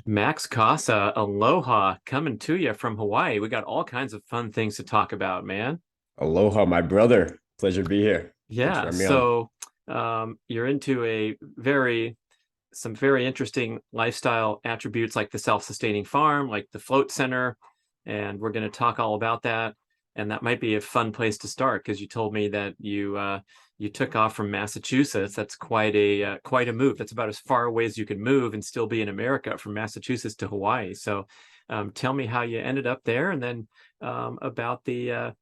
Max Casa, aloha, coming to you from Hawaii. We got all kinds of fun things to talk about, man. Aloha, my brother. Pleasure to be here. Thanks for Yeah, having me on. so you're into some very interesting lifestyle attributes like the self-sustaining farm, like the float center, and we're going to talk all about that. And that might be a fun place to start because you told me that you took off from Massachusetts. That's quite a move. That's about as far away as you can move and still be in America, from Massachusetts to Hawaii. So tell me how you ended up there, and then about the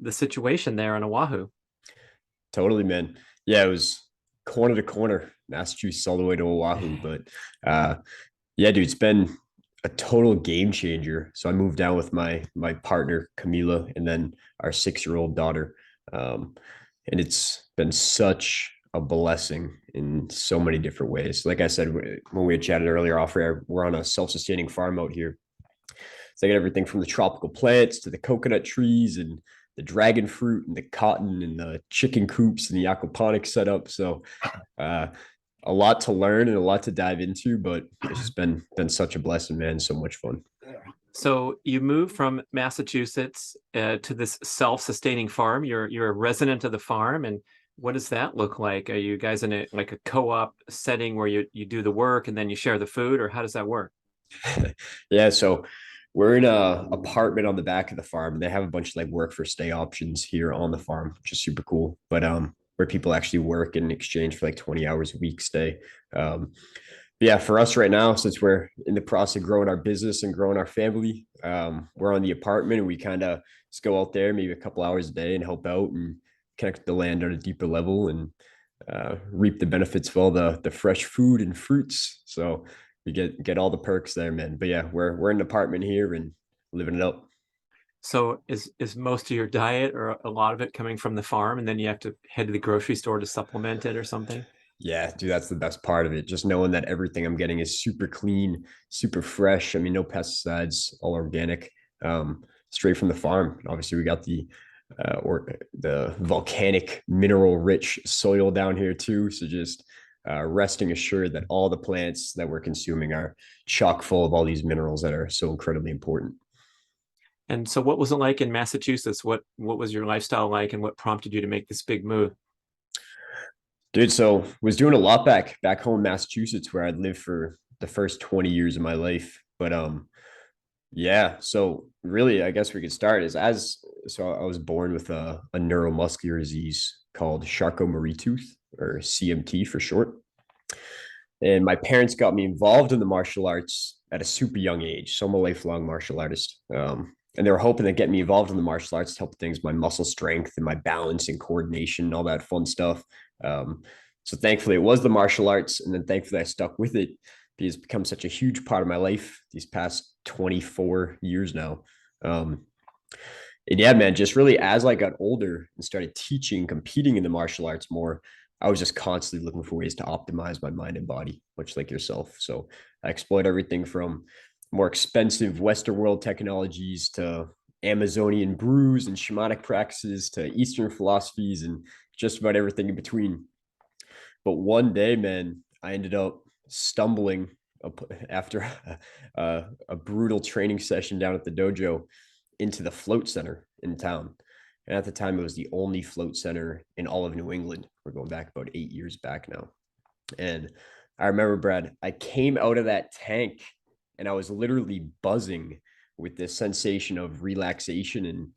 situation there on Oahu. Totally, man. Yeah, it was corner to corner, Massachusetts all the way to Oahu. But uh, yeah, dude, it's been a total game changer. So I moved down with my partner Camila, and then our 6-year-old daughter. And it's been such a blessing in so many different ways. Like I said, when we had chatted earlier off air, we're on a self-sustaining farm out here. So I got everything from the tropical plants to the coconut trees and the dragon fruit and the cotton and the chicken coops and the aquaponics setup. So uh, a lot to learn and a lot to dive into, but it's just been such a blessing, man. So much fun. So you moved from Massachusetts to this self-sustaining farm. You're a resident of the farm, and what does that look like? Are you guys in a like a co-op setting where you do the work and then you share the food, or how does that work? Yeah, so we're in a apartment on the back of the farm. They have a bunch of like work for stay options here on the farm, which is super cool. But where people actually work in exchange for like 20 hours a week stay. But yeah, for us right now, since we're in the process of growing our business and growing our family, we're on the apartment and we kind of just go out there maybe a couple hours a day and help out and connect with the land on a deeper level and reap the benefits of all the fresh food and fruits. So we get all the perks there, man. But yeah, we're in an apartment here and living it up. So is most of your diet or a lot of it coming from the farm, and then you have to head to the grocery store to supplement it or something? Yeah, dude, that's the best part of it. Just knowing that everything I'm getting is super clean, super fresh. I mean, no pesticides, all organic, straight from the farm. Obviously, we got or the volcanic mineral rich soil down here too. So just resting assured that all the plants that we're consuming are chock full of all these minerals that are so incredibly important. And so what was it like in Massachusetts? What was your lifestyle like, and what prompted you to make this big move? Dude, so was doing a lot back home in Massachusetts where I'd lived for the first 20 years of my life. But yeah, so really I guess we could start is as so I was born with a neuromuscular disease called Charcot-Marie-Tooth or CMT for short. And my parents got me involved in the martial arts at a super young age. So I'm a lifelong martial artist. And they were hoping to get me involved in the martial arts to help things, my muscle strength and my balance and coordination and all that fun stuff. Um, so thankfully it was the martial arts. And then thankfully I stuck with it because it's become such a huge part of my life these past 24 years now. Um, and yeah, man, just really as I got older and started teaching, competing in the martial arts more, I was just constantly looking for ways to optimize my mind and body, much like yourself. So I explored everything from more expensive Western world technologies to Amazonian brews and shamanic practices to Eastern philosophies and just about everything in between. But one day, man, I ended up stumbling after a brutal training session down at the dojo into the float center in town. And at the time, it was the only float center in all of New England. We're going back about 8 years back now. And I remember, Brad, I came out of that tank and I was literally buzzing with this sensation of relaxation and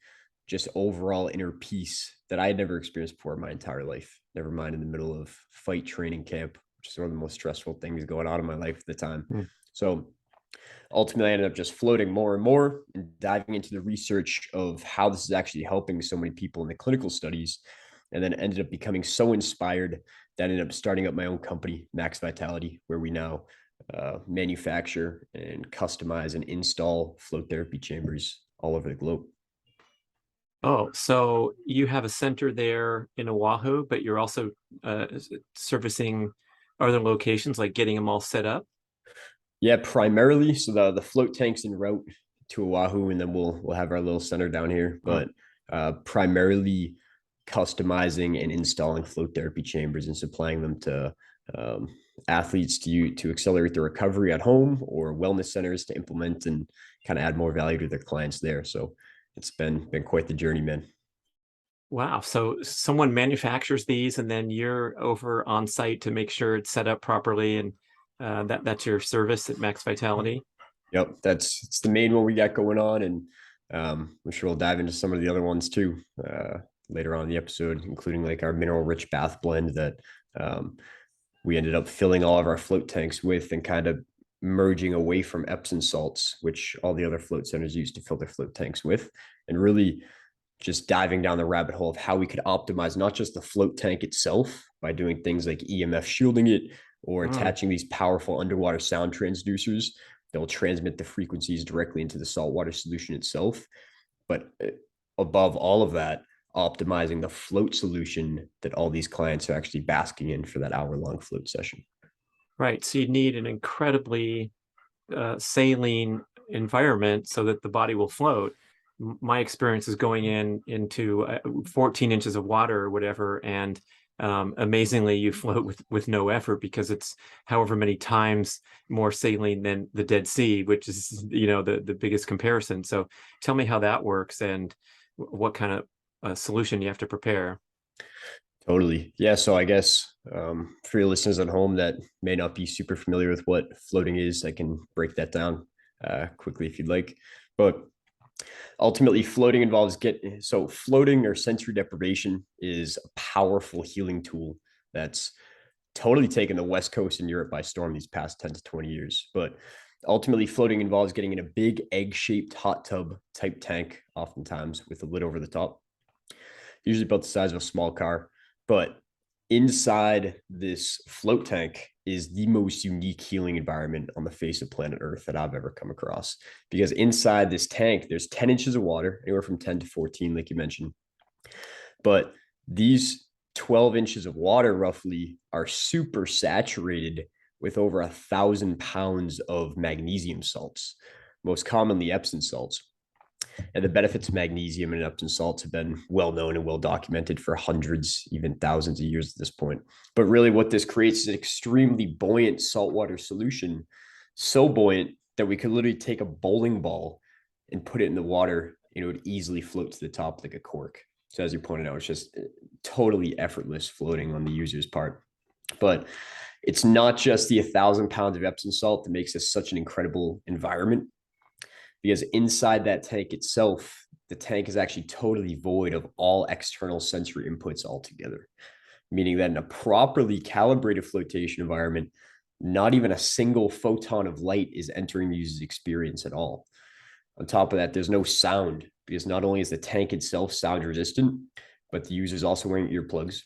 just overall inner peace that I had never experienced before in my entire life. Never mind in the middle of fight training camp, which is one of the most stressful things going on in my life at the time. Hmm. So ultimately, I ended up just floating more and more and diving into the research of how this is actually helping so many people in the clinical studies. And then ended up becoming so inspired that I ended up starting up my own company, Max Vitality, where we now manufacture and customize and install float therapy chambers all over the globe. Oh, so you have a center there in Oahu, but you're also servicing other locations, like getting them all set up. Yeah, primarily. So the float tanks en route to Oahu, and then we'll have our little center down here. Oh, But primarily customizing and installing float therapy chambers and supplying them to um, athletes to accelerate their recovery at home, or wellness centers to implement and kind of add more value to their clients there. So it's been quite the journey, man. Wow. So someone manufactures these and then you're over on site to make sure it's set up properly, and that's your service at Max Vitality. Yep, it's the main one we got going on, and I'm sure we'll dive into some of the other ones too later on in the episode, including like our mineral rich bath blend that um, we ended up filling all of our float tanks with, and kind of merging away from Epsom salts, which all the other float centers used to fill their float tanks with, and really just diving down the rabbit hole of how we could optimize not just the float tank itself by doing things like EMF shielding it, or Mm, attaching these powerful underwater sound transducers that will transmit the frequencies directly into the saltwater solution itself. But above all of that, optimizing the float solution that all these clients are actually basking in for that hour-long float session. right. So you need an incredibly saline environment so that the body will float. My experience is going into 14 inches of water or whatever, and amazingly, you float with no effort because it's however many times more saline than the Dead Sea, which is the biggest comparison. So tell me how that works and what kind of solution you have to prepare. Totally. Yeah. So I guess for your listeners at home that may not be super familiar with what floating is, I can break that down quickly if you'd like. But ultimately, floating involves floating or sensory deprivation is a powerful healing tool that's totally taken the West Coast in Europe by storm these past 10 to 20 years. But ultimately, floating involves getting in a big egg-shaped hot tub type tank, oftentimes with a lid over the top, usually about the size of a small car. But inside this float tank is the most unique healing environment on the face of planet Earth that I've ever come across. Because inside this tank, there's 10 inches of water, anywhere from 10 to 14, like you mentioned. But these 12 inches of water roughly are super saturated with over 1,000 pounds of magnesium salts, most commonly Epsom salts. And the benefits of magnesium and Epsom salts have been well known and well documented for hundreds, even thousands of years at this point. But really, what this creates is an extremely buoyant saltwater solution, so buoyant that we could literally take a bowling ball and put it in the water, and it would easily float to the top like a cork. So, as you pointed out, it's just totally effortless floating on the user's part. But it's not just the 1,000 pounds of Epsom salt that makes this such an incredible environment, because inside that tank itself, the tank is actually totally void of all external sensory inputs altogether, meaning that in a properly calibrated flotation environment, not even a single photon of light is entering the user's experience at all. On top of that, there's no sound, because not only is the tank itself sound resistant, but the user is also wearing earplugs.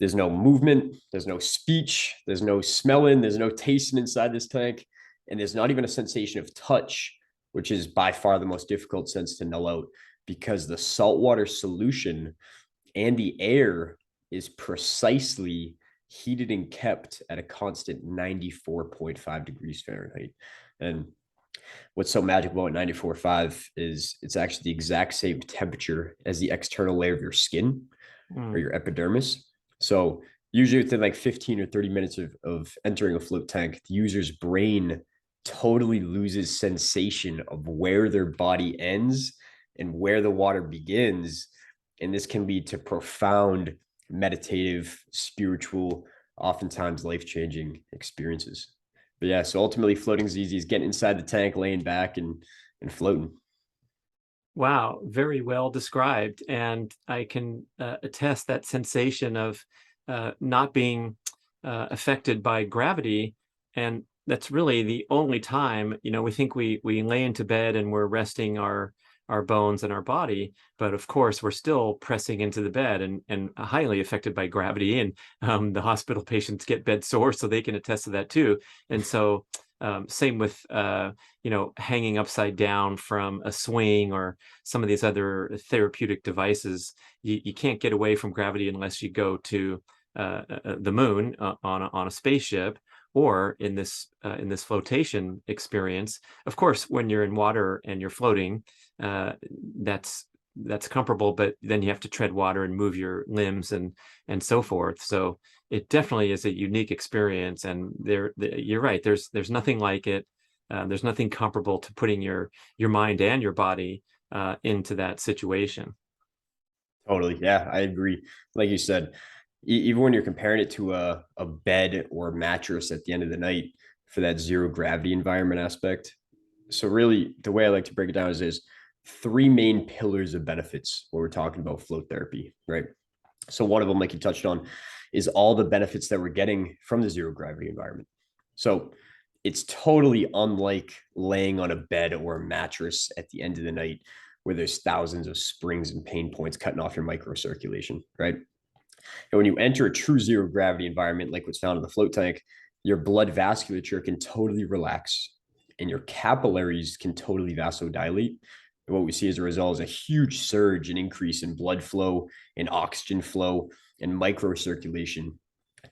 There's no movement, there's no speech, there's no smelling, there's no tasting inside this tank, and there's not even a sensation of touch, which is by far the most difficult sense to null out, because the saltwater solution and the air is precisely heated and kept at a constant 94.5 degrees Fahrenheit. And what's so magical about 94.5 is it's actually the exact same temperature as the external layer of your skin or Mm. your epidermis. So usually within like 15 or 30 minutes of entering a float tank, the user's brain totally loses sensation of where their body ends and where the water begins. And this can lead to profound meditative, spiritual, oftentimes life-changing experiences. But yeah, so ultimately floating is easy. Is getting inside the tank, laying back and floating. Wow, very well described. And I can attest that sensation of not being affected by gravity. And that's really the only time, we think we lay into bed and we're resting our bones and our body, but of course we're still pressing into the bed and highly affected by gravity. And the hospital patients get bed sore, so they can attest to that too. And so same with hanging upside down from a swing or some of these other therapeutic devices. You can't get away from gravity unless you go to the moon on a spaceship, or in this flotation experience. Of course, when you're in water and you're floating, uh, that's comparable, but then you have to tread water and move your limbs and so forth. So it definitely is a unique experience. And you're right. There's nothing like it. There's nothing comparable to putting your mind and your body into that situation. Totally. Yeah, I agree. Like you said, even when you're comparing it to a bed or a mattress at the end of the night for that zero gravity environment aspect. So really the way I like to break it down is there's three main pillars of benefits when we're talking about float therapy, right? So one of them, like you touched on, is all the benefits that we're getting from the zero gravity environment. So it's totally unlike laying on a bed or a mattress at the end of the night where there's thousands of springs and pain points cutting off your microcirculation, right? And when you enter a true zero gravity environment, like what's found in the float tank, your blood vasculature can totally relax and your capillaries can totally vasodilate. And what we see as a result is a huge surge and increase in blood flow and oxygen flow and microcirculation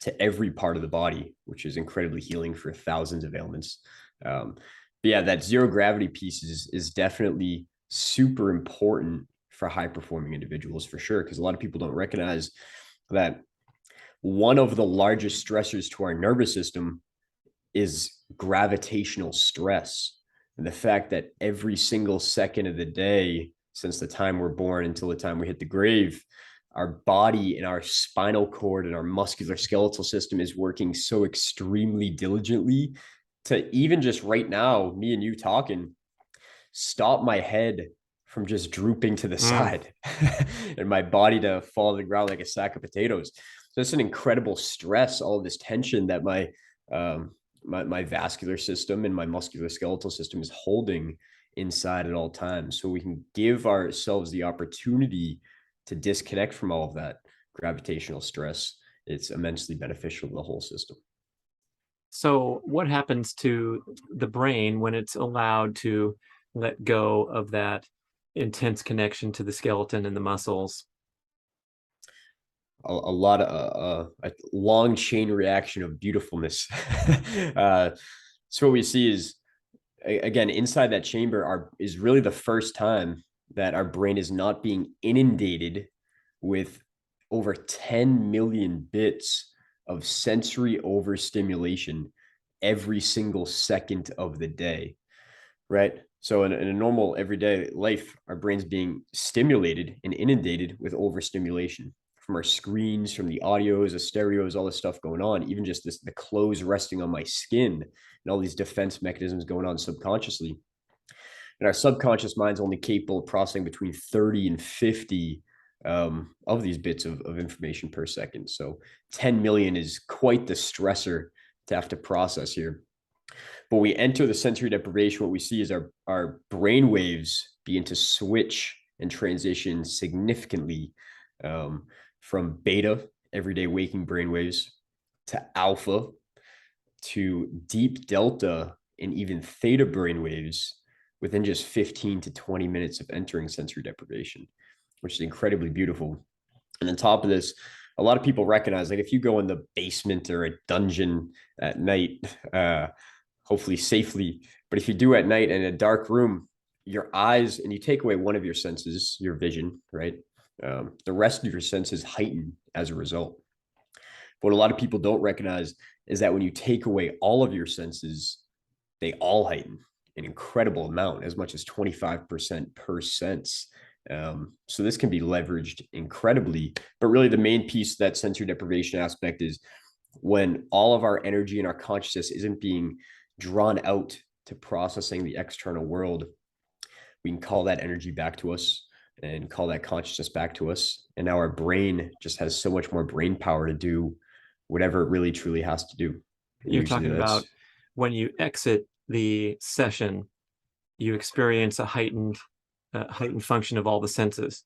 to every part of the body, which is incredibly healing for thousands of ailments. But yeah, that zero gravity piece is definitely super important for high performing individuals for sure, because a lot of people don't recognize that one of the largest stressors to our nervous system is gravitational stress. And the fact that every single second of the day, since the time we're born until the time we hit the grave, our body and our spinal cord and our muscular skeletal system is working so extremely diligently to, even just right now, me and you talking, stop my head from just drooping to the side and my body to fall to the ground like a sack of potatoes. So it's an incredible stress, all of this tension that my vascular system and my muscular skeletal system is holding inside at all times. So we can give ourselves the opportunity to disconnect from all of that gravitational stress. It's immensely beneficial to the whole system. So what happens to the brain when it's allowed to let go of that intense connection to the skeleton and the muscles? A lot of a long chain reaction of beautifulness. So what we see is, again, inside that chamber is really the first time that our brain is not being inundated with over 10 million bits of sensory overstimulation every single second of the day, right? So in a normal everyday life, our brain's being stimulated and inundated with overstimulation from our screens, from the audios, the stereos, all this stuff going on, even just the clothes resting on my skin and all these defense mechanisms going on subconsciously. And our subconscious mind's only capable of processing between 30 and 50 of these bits of information per second. So 10 million is quite the stressor to have to process here. But we enter the sensory deprivation, what we see is our brain waves begin to switch and transition significantly from beta, everyday waking brain waves, to alpha, to deep delta, and even theta brain waves within just 15 to 20 minutes of entering sensory deprivation, which is incredibly beautiful. And on top of this, a lot of people recognize, like, if you go in the basement or a dungeon at night, hopefully safely, but if you do at night in a dark room, your eyes, and you take away one of your senses, your vision, right? The rest of your senses heighten as a result. But what a lot of people don't recognize is that when you take away all of your senses, they all heighten an incredible amount, as much as 25% per sense. So this can be leveraged incredibly, but really the main piece of that sensory deprivation aspect is when all of our energy and our consciousness isn't being drawn out to processing the external world, we can call that energy back to us and call that consciousness back to us. And now our brain just has so much more brain power to do whatever it really truly has to do. You're Usually talking that's about when you exit the session, you experience a heightened function of all the senses.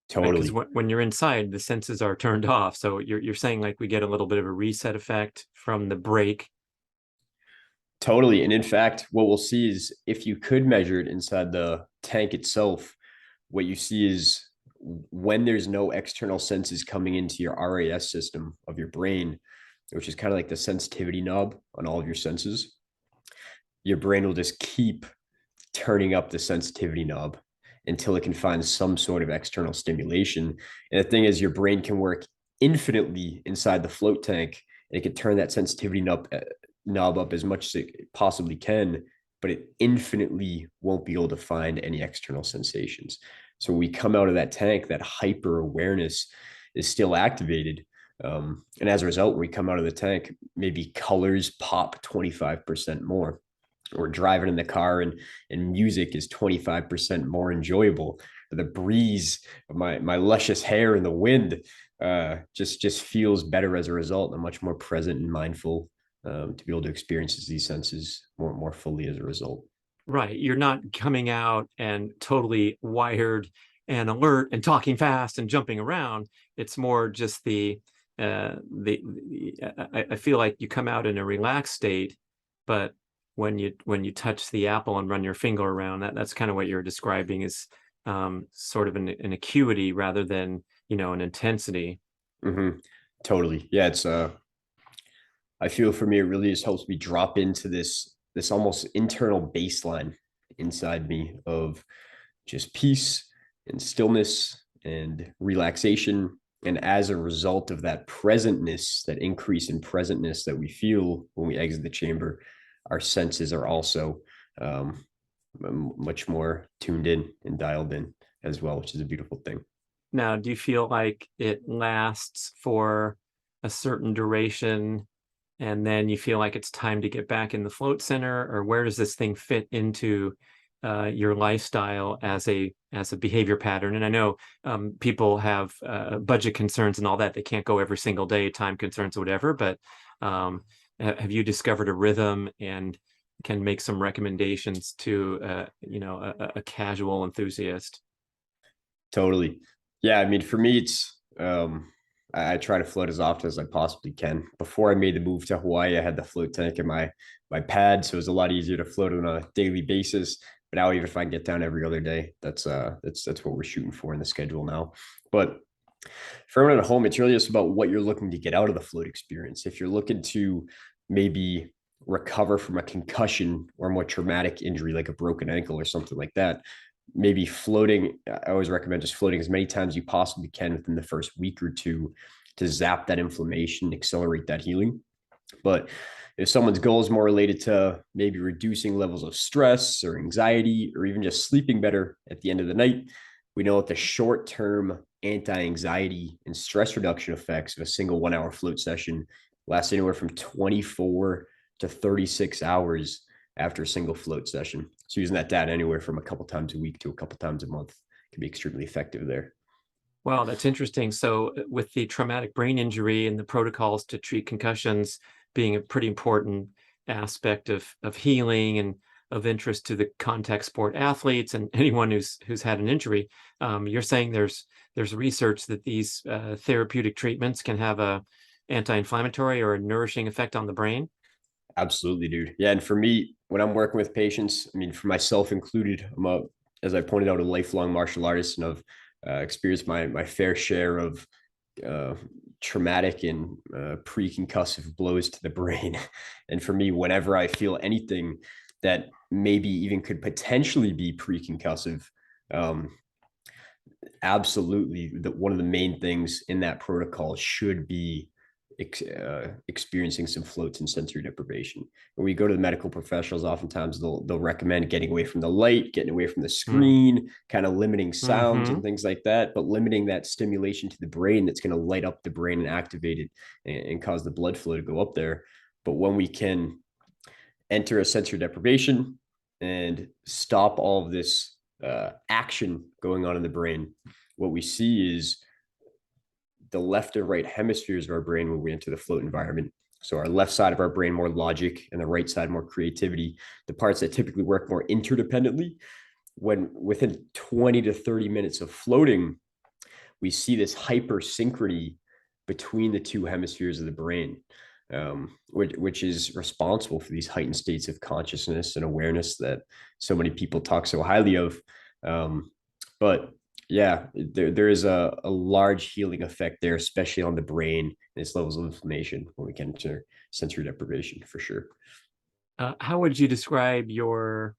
Because totally. when you're inside, the senses are turned off. So you're saying, like, we get a little bit of a reset effect from the break. Totally. And in fact, what we'll see is if you could measure it inside the tank itself, what you see is when there's no external senses coming into your RAS system of your brain, which is kind of like the sensitivity knob on all of your senses, your brain will just keep turning up the sensitivity knob until it can find some sort of external stimulation. And the thing is, your brain can work infinitely inside the float tank, and it could turn that sensitivity knob up as much as it possibly can, but it infinitely won't be able to find any external sensations. So when we come out of that tank, that hyper awareness is still activated. And as a result, when we come out of the tank, maybe colors pop 25% more. Or driving in the car and music is 25% more enjoyable. The breeze of my luscious hair in the wind just feels better as a result. I'm much more present and mindful to be able to experience these senses more fully as a result. Right. You're not coming out and totally wired and alert and talking fast and jumping around. It's more just I feel like you come out in a relaxed state, but when you touch the apple and run your finger around, that's kind of what you're describing is sort of an acuity rather than, an intensity. Mm-hmm. Totally. Yeah, it's I feel for me it really just helps me drop into this almost internal baseline inside me of just peace and stillness and relaxation. And as a result of that presentness, that increase in presentness that we feel when we exit the chamber, our senses are also um, much more tuned in and dialed in as well, which is a beautiful thing. Now, do you feel like it lasts for a certain duration and then you feel like it's time to get back in the float center, or where does this thing fit into your lifestyle as a behavior pattern? And I know people have budget concerns and all that. They can't go every single day, time concerns or whatever, but have you discovered a rhythm and can make some recommendations to a casual enthusiast? Totally. Yeah, I mean, for me, it's I try to float as often as I possibly can. Before I made the move to Hawaii, I had the float tank in my pad, so it was a lot easier to float on a daily basis. But now, even if I can get down every other day, that's what we're shooting for in the schedule now. But for everyone at home, it's really just about what you're looking to get out of the float experience. If you're looking to maybe recover from a concussion or a more traumatic injury like a broken ankle or something like that, maybe floating, I always recommend just floating as many times you possibly can within the first week or two to zap that inflammation, accelerate that healing. But if someone's goal is more related to maybe reducing levels of stress or anxiety or even just sleeping better at the end of the night, we know that the short-term anti-anxiety and stress reduction effects of a single 1 hour float session last anywhere from 24 to 36 hours after a single float session. So using that data anywhere from a couple times a week to a couple times a month can be extremely effective there. Wow, that's interesting. So, with the traumatic brain injury and the protocols to treat concussions being a pretty important aspect of healing and of interest to the contact sport athletes and anyone who's had an injury, you're saying there's research that these therapeutic treatments can have a anti-inflammatory or a nourishing effect on the brain. Absolutely, dude. Yeah, and for me, when I'm working with patients, I mean, for myself included, as I pointed out, a lifelong martial artist, and I've experienced my fair share of uh, traumatic and pre-concussive blows to the brain. And for me, whenever I feel anything that maybe even could potentially be pre-concussive, um, absolutely, one of the main things in that protocol should be experiencing some floats and sensory deprivation. When we go to the medical professionals, oftentimes they'll recommend getting away from the light, getting away from the screen, kind of limiting sounds and Mm-hmm. things like that, but limiting that stimulation to the brain that's going to light up the brain and activate it and cause the blood flow to go up there. But when we can enter a sensory deprivation and stop all of this action going on in the brain, what we see is the left and right hemispheres of our brain when we enter the float environment. So our left side of our brain more logic and the right side more creativity. The parts that typically work more interdependently. When within 20 to 30 minutes of floating, we see this hypersynchrony between the two hemispheres of the brain, which is responsible for these heightened states of consciousness and awareness that so many people talk so highly of. But yeah, there is a large healing effect there, especially on the brain and its levels of inflammation when we can enter sensory deprivation for sure. How would you describe your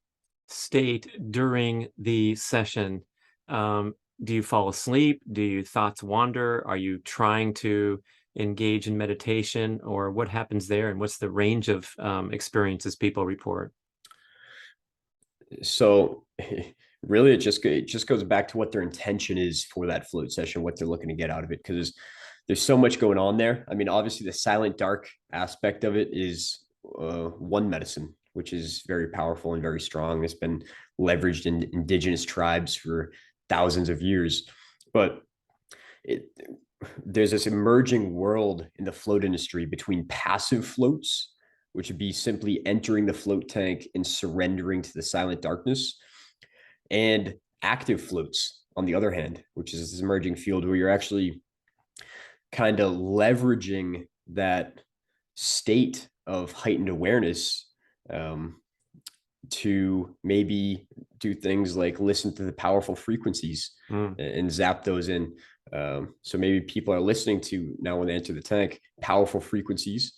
state during the session? do you fall asleep? Do your thoughts wander? Are you trying to engage in meditation, or what happens there? And what's the range of experiences people report? So really, it just goes back to what their intention is for that float session, what they're looking to get out of it, because there's so much going on there. I mean, obviously, the silent dark aspect of it is one medicine, which is very powerful and very strong. It's been leveraged in indigenous tribes for thousands of years, but it, there's this emerging world in the float industry between passive floats, which would be simply entering the float tank and surrendering to the silent darkness, and active floats, on the other hand, which is this emerging field where you're actually kind of leveraging that state of heightened awareness, um, to maybe do things like listen to the powerful frequencies Mm. and zap those in. So maybe people are listening to, now when they enter the tank, powerful frequencies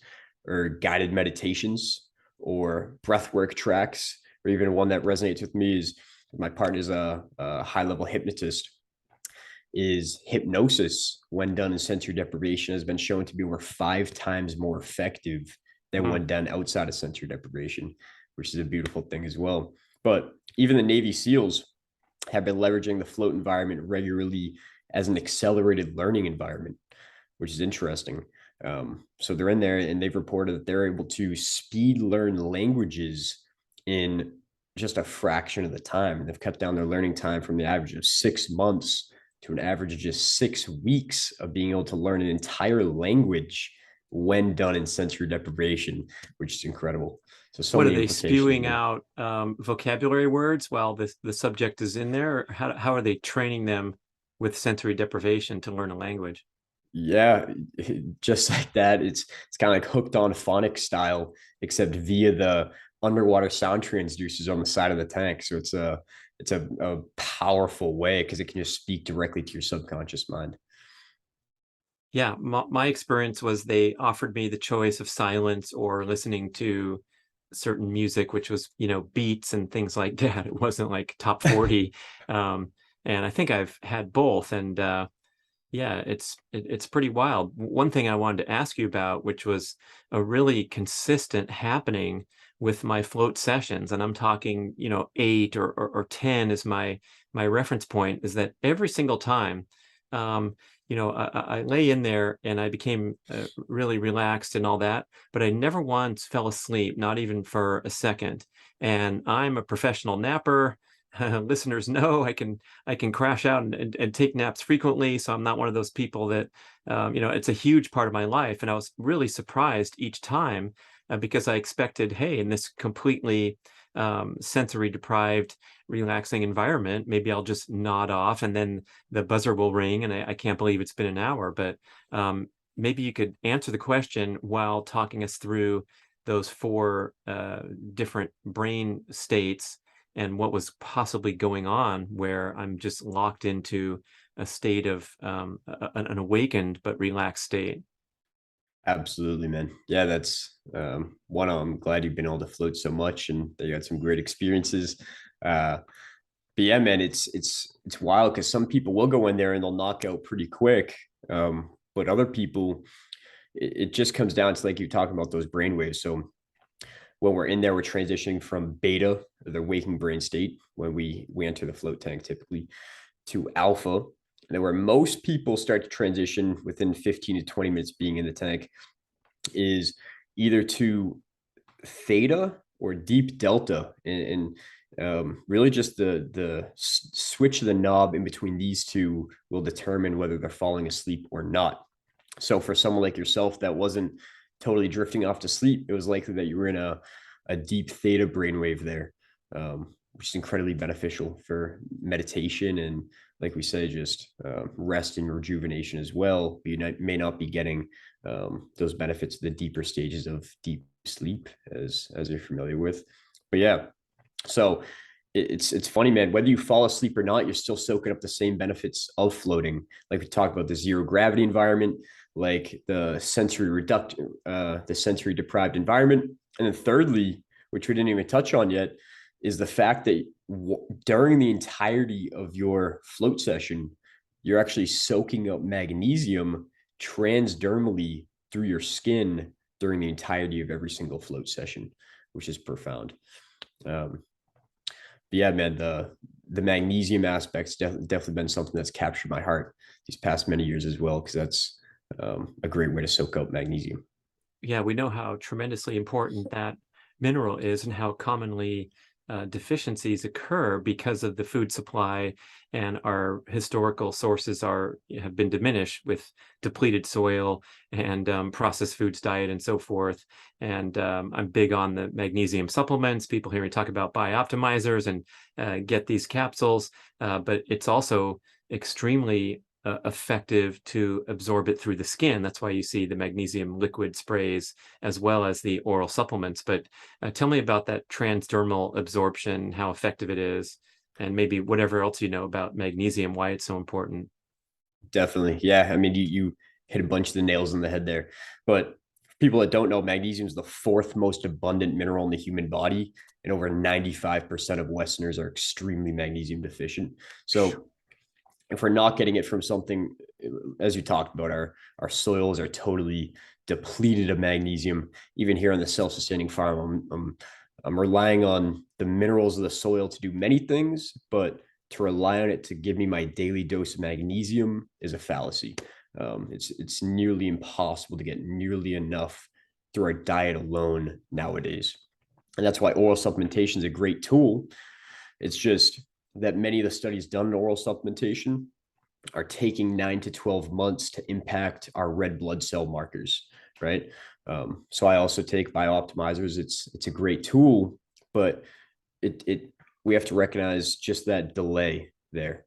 or guided meditations or breathwork tracks, or even one that resonates with me is my partner's a high level hypnotist. Is hypnosis, when done in sensory deprivation, has been shown to be over 5 times more effective than Mm. when done outside of sensory deprivation, which is a beautiful thing as well. But even the Navy SEALs have been leveraging the float environment regularly as an accelerated learning environment, which is interesting. So they're in there and they've reported that they're able to speed learn languages in just a fraction of the time. They've cut down their learning time from the average of 6 months to an average of just 6 weeks of being able to learn an entire language when done in sensory deprivation, which is incredible. So What are many they implications spewing there. out vocabulary words while the subject is in there? Or how are they training them with sensory deprivation to learn a language? Yeah, just like that. It's kind of like hooked on phonics style, except via the underwater sound transducers on the side of the tank. So it's a powerful way because it can just speak directly to your subconscious mind. Yeah, my experience was they offered me the choice of silence or listening to certain music, which was, beats and things like that. It wasn't like top 40. Um, and I think I've had both. And yeah, it's pretty wild. One thing I wanted to ask you about, which was a really consistent happening with my float sessions, and I'm talking, 8 or 10 is my reference point, is that every single time, um, I lay in there and I became really relaxed and all that, but I never once fell asleep, not even for a second. And I'm a professional napper. Listeners know I can crash out and take naps frequently. So I'm not one of those people that, it's a huge part of my life. And I was really surprised each time because I expected, hey, in this completely sensory deprived, relaxing environment, maybe I'll just nod off and then the buzzer will ring and I can't believe it's been an hour. But maybe you could answer the question while talking us through those four different brain states and what was possibly going on where I'm just locked into a state of an awakened but relaxed state. Absolutely, man. Yeah, that's one. I'm glad you've been able to float so much and that you had some great experiences. Uh, but yeah, man, it's wild because some people will go in there and they'll knock out pretty quick. But other people, it just comes down to like you talking about those brain waves. So when we're in there, we're transitioning from beta, the waking brain state, when we enter the float tank typically, to alpha. And then where most people start to transition within 15 to 20 minutes being in the tank is either to theta or deep delta. And really just the switch of the knob in between these two will determine whether they're falling asleep or not. So for someone like yourself that wasn't totally drifting off to sleep, it was likely that you were in a deep theta brainwave there, which is incredibly beneficial for meditation and, like we say, just rest and rejuvenation as well. May not be getting those benefits of the deeper stages of deep sleep, as you're familiar with. But yeah, so it's funny, man. Whether you fall asleep or not, you're still soaking up the same benefits of floating. Like we talked about the zero gravity environment, like the sensory deprived environment, and then thirdly, which we didn't even touch on yet, is the fact that during the entirety of your float session, you're actually soaking up magnesium transdermally through your skin during the entirety of every single float session, which is profound. But yeah, man, the magnesium aspect's definitely been something that's captured my heart these past many years as well, because that's a great way to soak up magnesium. Yeah, we know how tremendously important that mineral is and how commonly deficiencies occur because of the food supply, and our historical sources have been diminished with depleted soil and processed foods diet and so forth. And I'm big on the magnesium supplements. People hear me talk about BiOptimizers and get these capsules, but it's also extremely effective to absorb it through the skin. That's why you see the magnesium liquid sprays as well as the oral supplements. But tell me about that transdermal absorption, how effective it is, and maybe whatever else you know about magnesium, why it's so important. Definitely. Yeah. I mean, you hit a bunch of the nails on the head there. But for people that don't know, magnesium is the fourth most abundant mineral in the human body. And over 95% of Westerners are extremely magnesium deficient. So if we're not getting it from something, as you talked about, our soils are totally depleted of magnesium. Even here on the self-sustaining farm, I'm relying on the minerals of the soil to do many things, but to rely on it to give me my daily dose of magnesium is a fallacy. It's nearly impossible to get nearly enough through our diet alone nowadays. And that's why oral supplementation is a great tool. It's just that many of the studies done in oral supplementation are taking 9 to 12 months to impact our red blood cell markers, right? So I also take BiOptimizers. It's a great tool, but we have to recognize just that delay there.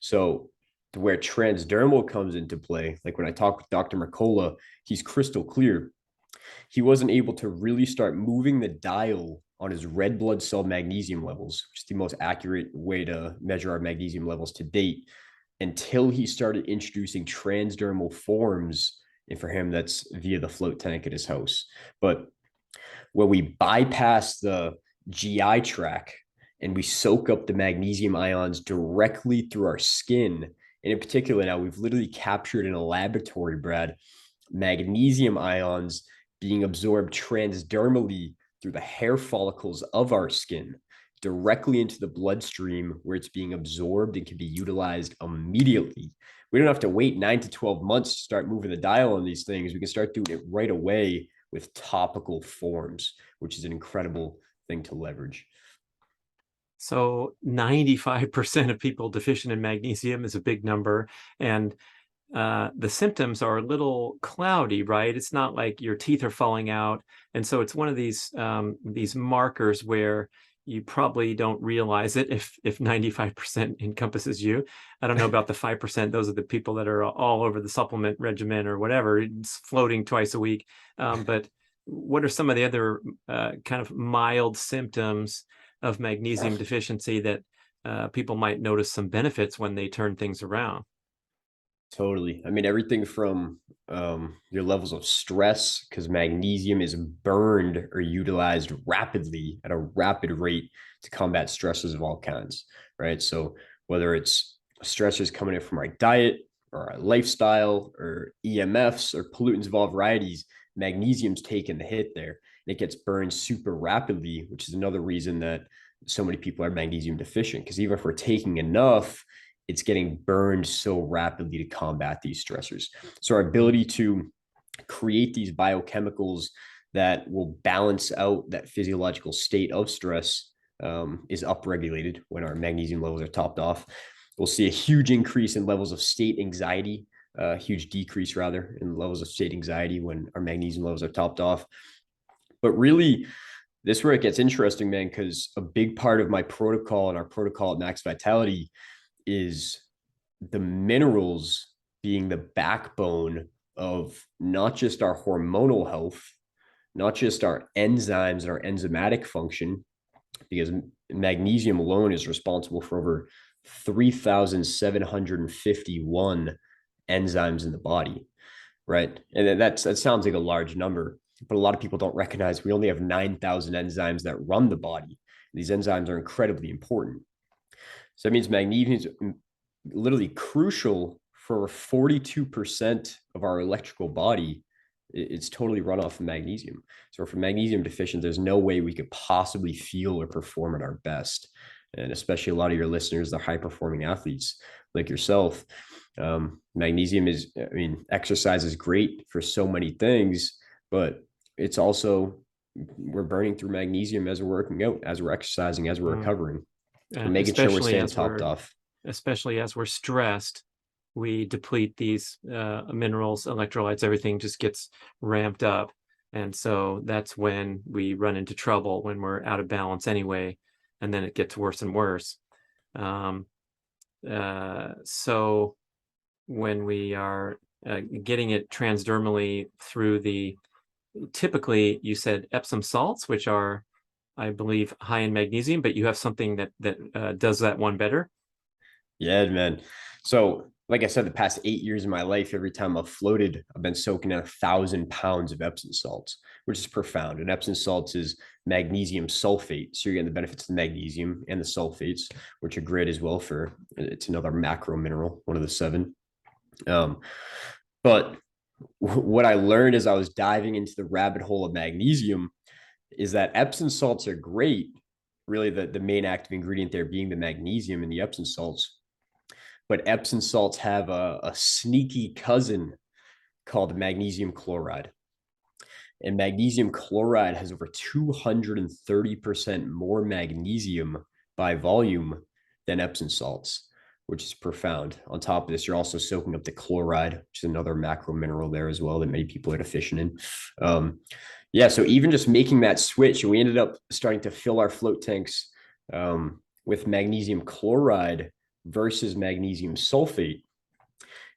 So where transdermal comes into play, like when I talk with Dr. Mercola, he's crystal clear. He wasn't able to really start moving the dial on his red blood cell magnesium levels, which is the most accurate way to measure our magnesium levels to date, until he started introducing transdermal forms. And for him, that's via the float tank at his house. But when we bypass the GI tract and we soak up the magnesium ions directly through our skin, and in particular, now we've literally captured in a laboratory, Brad, magnesium ions being absorbed transdermally through the hair follicles of our skin directly into the bloodstream, where it's being absorbed and can be utilized immediately. We don't have to wait 9 to 12 months to start moving the dial on these things. We can start doing it right away with topical forms, which is an incredible thing to leverage. So 95% of people deficient in magnesium is a big number. And the symptoms are a little cloudy, right? It's not like your teeth are falling out. And so it's one of these markers where you probably don't realize it if 95% encompasses you. I don't know about the 5%. Those are the people that are all over the supplement regimen or whatever. It's floating twice a week. But what are some of the other kind of mild symptoms of magnesium deficiency that people might notice some benefits when they turn things around? Totally. I mean, everything from your levels of stress, because magnesium is burned or utilized rapidly at a rapid rate to combat stressors of all kinds, right? So whether it's stressors coming in from our diet or our lifestyle or EMFs or pollutants of all varieties, magnesium's taking the hit there. And it gets burned super rapidly, which is another reason that so many people are magnesium deficient, because even if we're taking enough, it's getting burned so rapidly to combat these stressors. So our ability to create these biochemicals that will balance out that physiological state of stress is upregulated when our magnesium levels are topped off. We'll see a huge increase in levels of state anxiety, huge decrease rather in levels of state anxiety when our magnesium levels are topped off. But really, this is where it gets interesting, man, because a big part of my protocol and our protocol at Max Vitality is the minerals being the backbone of not just our hormonal health, not just our enzymes and our enzymatic function, because magnesium alone is responsible for over 3,751 enzymes in the body, right? And that sounds like a large number, but a lot of people don't recognize we only have 9,000 enzymes that run the body. These enzymes are incredibly important. So that means magnesium is literally crucial for 42% of our electrical body. It's totally run off of magnesium. So if we're magnesium deficient, there's no way we could possibly feel or perform at our best. And especially a lot of your listeners, they're high performing athletes like yourself. Magnesium is, I mean, exercise is great for so many things, but it's also, we're burning through magnesium as we're working out, as we're exercising, as we're recovering. We're making sure we're staying topped off. Especially as we're stressed, we deplete these minerals, electrolytes, everything just gets ramped up. And so that's when we run into trouble, when we're out of balance anyway, and then it gets worse and worse. So when we are getting it transdermally through typically you said Epsom salts, which are, I believe, high in magnesium, but you have something that does that one better. Yeah, man. So, like I said, the past 8 years of my life, every time I've floated, I've been soaking in 1,000 pounds of Epsom salts, which is profound. And Epsom salts is magnesium sulfate. So you're getting the benefits of the magnesium and the sulfates, which are great as well for, it's another macro mineral, one of the 7. But what I learned as I was diving into the rabbit hole of magnesium is that Epsom salts are great. Really, the main active ingredient there being the magnesium in the Epsom salts. But Epsom salts have a sneaky cousin called magnesium chloride. And magnesium chloride has over 230% more magnesium by volume than Epsom salts, which is profound. On top of this, you're also soaking up the chloride, which is another macro mineral there as well that many people are deficient in. Yeah, so even just making that switch, we ended up starting to fill our float tanks with magnesium chloride versus magnesium sulfate.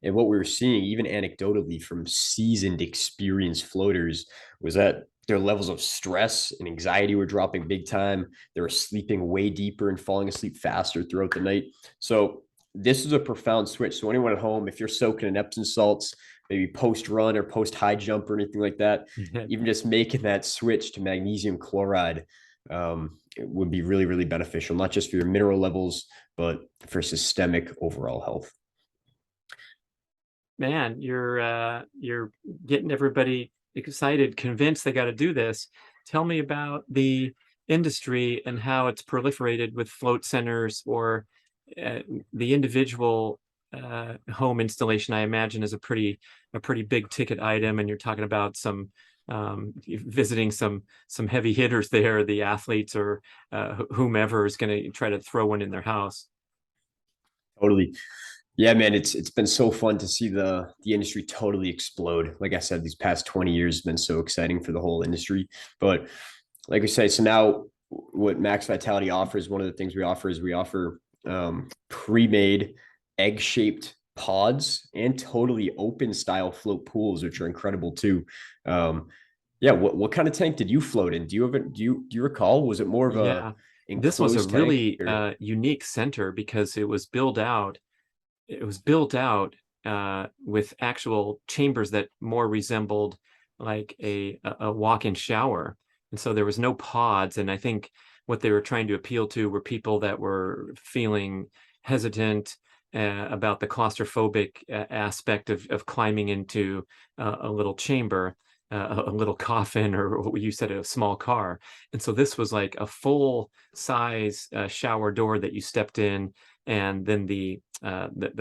And what we were seeing, even anecdotally from seasoned, experienced floaters, was that their levels of stress and anxiety were dropping big time. They were sleeping way deeper and falling asleep faster throughout the night. So this is a profound switch. So anyone at home, if you're soaking in Epsom salts, maybe post run or post high jump or anything like that, even just making that switch to magnesium chloride it would be really, really beneficial, not just for your mineral levels, but for systemic overall health. Man, you're getting everybody excited, convinced they got to do this. Tell me about the industry and how it's proliferated with float centers, or the individual home installation. I imagine is a pretty big ticket item, and you're talking about some visiting some heavy hitters there, the athletes or whomever is going to try to throw one in their house. Totally. Yeah, man, it's been so fun to see the industry totally explode. Like I said, these past 20 years have been so exciting for the whole industry. But like we say, so now what Max Vitality offers, one of the things we offer is we offer pre-made egg-shaped pods and totally open style float pools, which are incredible too. Yeah, what kind of tank did you float in? Do you recall? Was it more of a this was a enclosed really unique center because it was built out. It was built out with actual chambers that more resembled like a walk-in shower. And so there was no pods. And I think what they were trying to appeal to were people that were feeling hesitant about the claustrophobic aspect of climbing into a little chamber, a little coffin, or what you said, a small car. And so this was like a full size shower door that you stepped in, and then the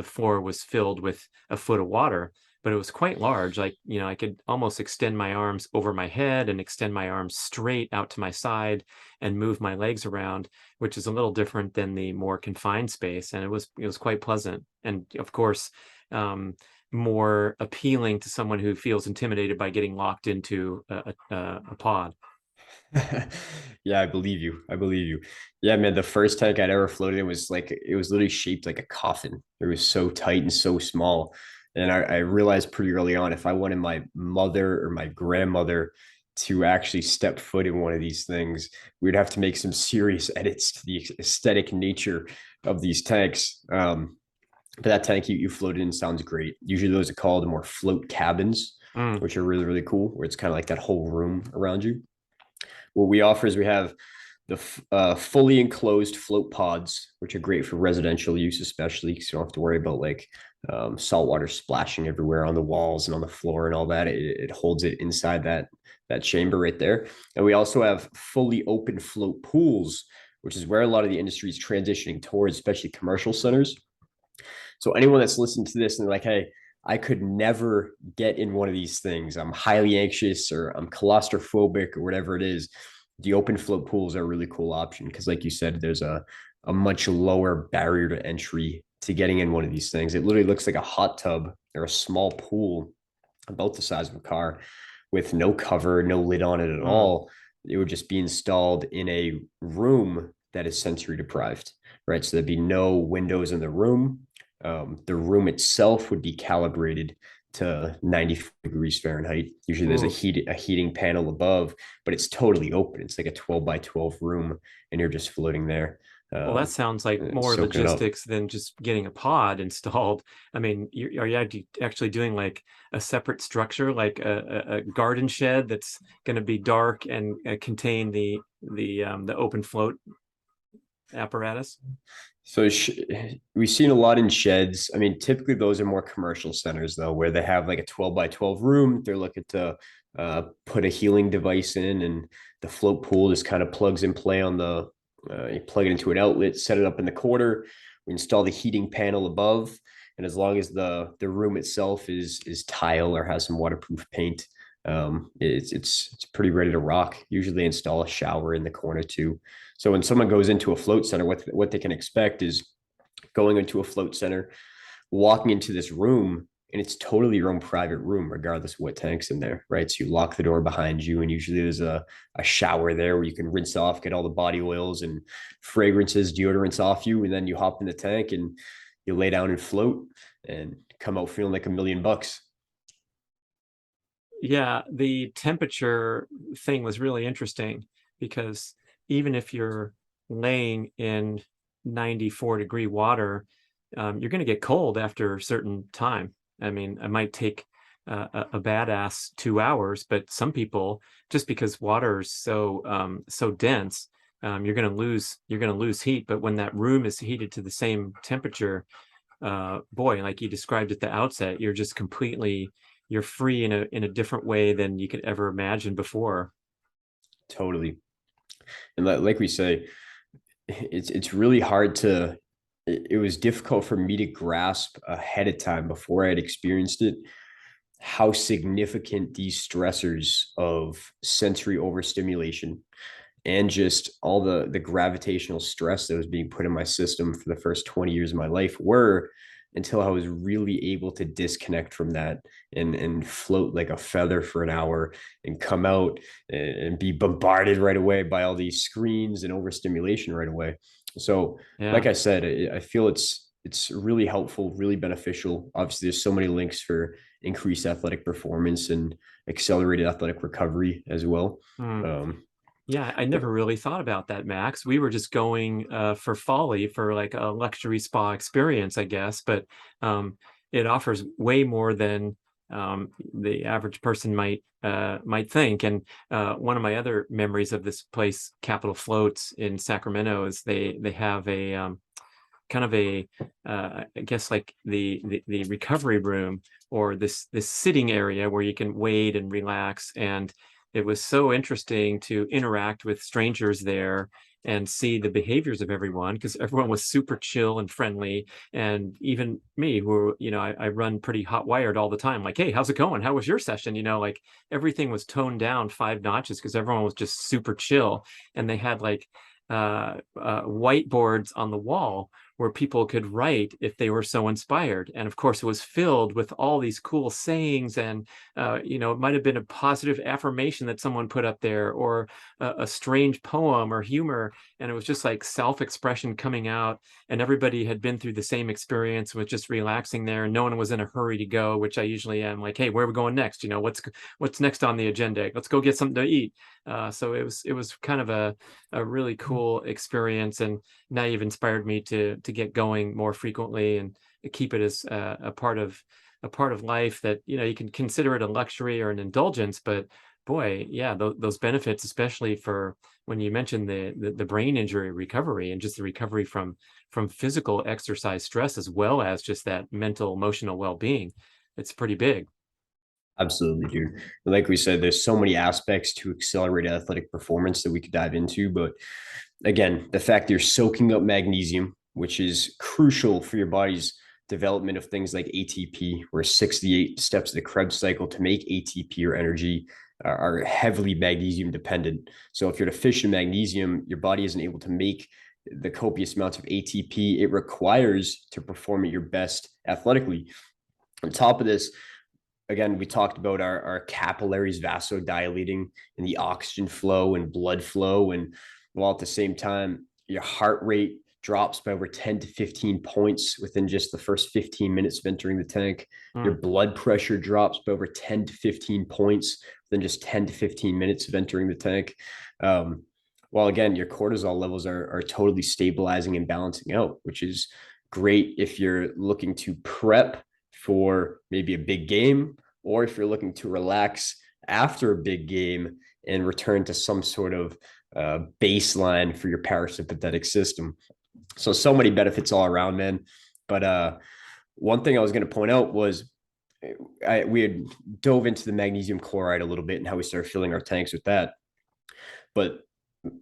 floor was filled with a foot of water, but it was quite large. Like, I could almost extend my arms over my head and extend my arms straight out to my side and move my legs around, which is a little different than the more confined space. And it was quite pleasant. And of course, more appealing to someone who feels intimidated by getting locked into a pod. Yeah, I believe you. I believe you. Yeah, man, the first tank I'd ever floated in was like, it was literally shaped like a coffin. It was so tight and so small. And I realized pretty early on, if I wanted my mother or my grandmother to actually step foot in one of these things, we'd have to make some serious edits to the aesthetic nature of these tanks. But that tank you floated in sounds great. Usually those are called more float cabins, which are really, really cool, where it's kind of like that whole room around you. What we offer is we have fully enclosed float pods, which are great for residential use, especially because you don't have to worry about like salt water splashing everywhere on the walls and on the floor and all that. It holds it inside that chamber right there. And we also have fully open float pools, which is where a lot of the industry is transitioning towards, especially commercial centers. So anyone that's listening to this and they're like, hey, I could never get in one of these things. I'm highly anxious or I'm claustrophobic or whatever it is. The open float pools are a really cool option because, like you said, there's a much lower barrier to entry to getting in one of these things. It literally looks like a hot tub or a small pool about the size of a car with no cover, no lid on it at Mm. all. It would just be installed in a room that is sensory deprived, right? So there'd be no windows in the room. The room itself would be calibrated to 90 degrees Fahrenheit. Usually there's Ooh. a heating panel above, but it's totally open. It's like a 12 by 12 room, and you're just floating there, Well, that sounds like more soaking it up. logistics than just getting a pod installed. I mean, are you actually doing like a separate structure, like a garden shed that's going to be dark and contain the open float apparatus? So we've seen a lot in sheds. I mean, typically those are more commercial centers though, where they have like a 12 by 12 room. They're looking to put a healing device in, and the float pool just kind of plugs in play on the, you plug it into an outlet, set it up in the corner. We install the heating panel above. And as long as the room itself is tile or has some waterproof paint, it's pretty ready to rock. Usually they install a shower in the corner too. So when someone goes into a float center, what they can expect is going into a float center, walking into this room, and it's totally your own private room, regardless of what tank's in there, right? So you lock the door behind you, and usually there's a shower there where you can rinse off, get all the body oils and fragrances, deodorants off you, and then you hop in the tank and you lay down and float and come out feeling like $1,000,000. Yeah, the temperature thing was really interesting because even if you're laying in 94-degree water, you're going to get cold after a certain time. I mean, it might take a badass 2 hours, but some people, just because water is so dense, you're going to lose heat. But when that room is heated to the same temperature, boy, like you described at the outset, you're free in a different way than you could ever imagine before. Totally. And like we say, it's really hard to, it was difficult for me to grasp ahead of time before I had experienced it how significant these stressors of sensory overstimulation and just all the gravitational stress that was being put in my system for the first 20 years of my life were, until I was really able to disconnect from that and float like a feather for an hour and come out and be bombarded right away by all these screens and overstimulation right away. So, Yeah. like I said, I feel it's really helpful, really beneficial. Obviously, there's so many links for increased athletic performance and accelerated athletic recovery as well. Hmm. Um, Yeah, I never really thought about that, Max. We were just going for folly, for like a luxury spa experience, I guess. But it offers way more than the average person might think. And one of my other memories of this place, Capital Floats in Sacramento, is they have a kind of a I guess like the recovery room, or this sitting area where you can wait and relax. And it was so interesting to interact with strangers there and see the behaviors of everyone, because everyone was super chill and friendly. And even me, who, I run pretty hot wired all the time, like, hey, how's it going, how was your session, like everything was toned down 5 notches because everyone was just super chill. And they had like whiteboards on the wall where people could write if they were so inspired. And of course, it was filled with all these cool sayings. And, it might have been a positive affirmation that someone put up there, or a strange poem or humor. And it was just like self-expression coming out. And everybody had been through the same experience with just relaxing there. And no one was in a hurry to go, which I usually am, like, hey, where are we going next? What's next on the agenda? Let's go get something to eat. So it was kind of a really cool experience. And now you've inspired me to get going more frequently and keep it as a part of life, that you can consider it a luxury or an indulgence, but Boy, yeah, those benefits, especially for when you mentioned the brain injury recovery and just the recovery from physical exercise stress as well as just that mental emotional well-being, it's pretty big. Absolutely, dude. And like we said, there's so many aspects to accelerate athletic performance that we could dive into. But again, the fact that you're soaking up magnesium, which is crucial for your body's development of things like ATP, where 68 steps of the Krebs cycle to make ATP or energy are heavily magnesium dependent. So if you're deficient in magnesium, your body isn't able to make the copious amounts of ATP it requires to perform at your best athletically. On top of this, again, we talked about our capillaries vasodilating and the oxygen flow and blood flow. And while at the same time, your heart rate drops by over 10 to 15 points within just the first 15 minutes of entering the tank. Your Mm. blood pressure drops by over 10 to 15 points within just 10 to 15 minutes of entering the tank. Um, while again, your cortisol levels are totally stabilizing and balancing out, which is great if you're looking to prep for maybe a big game, or if you're looking to relax after a big game and return to some sort of baseline for your parasympathetic system. So many benefits all around, man. But one thing I was going to point out was we had dove into the magnesium chloride a little bit and how we started filling our tanks with that. But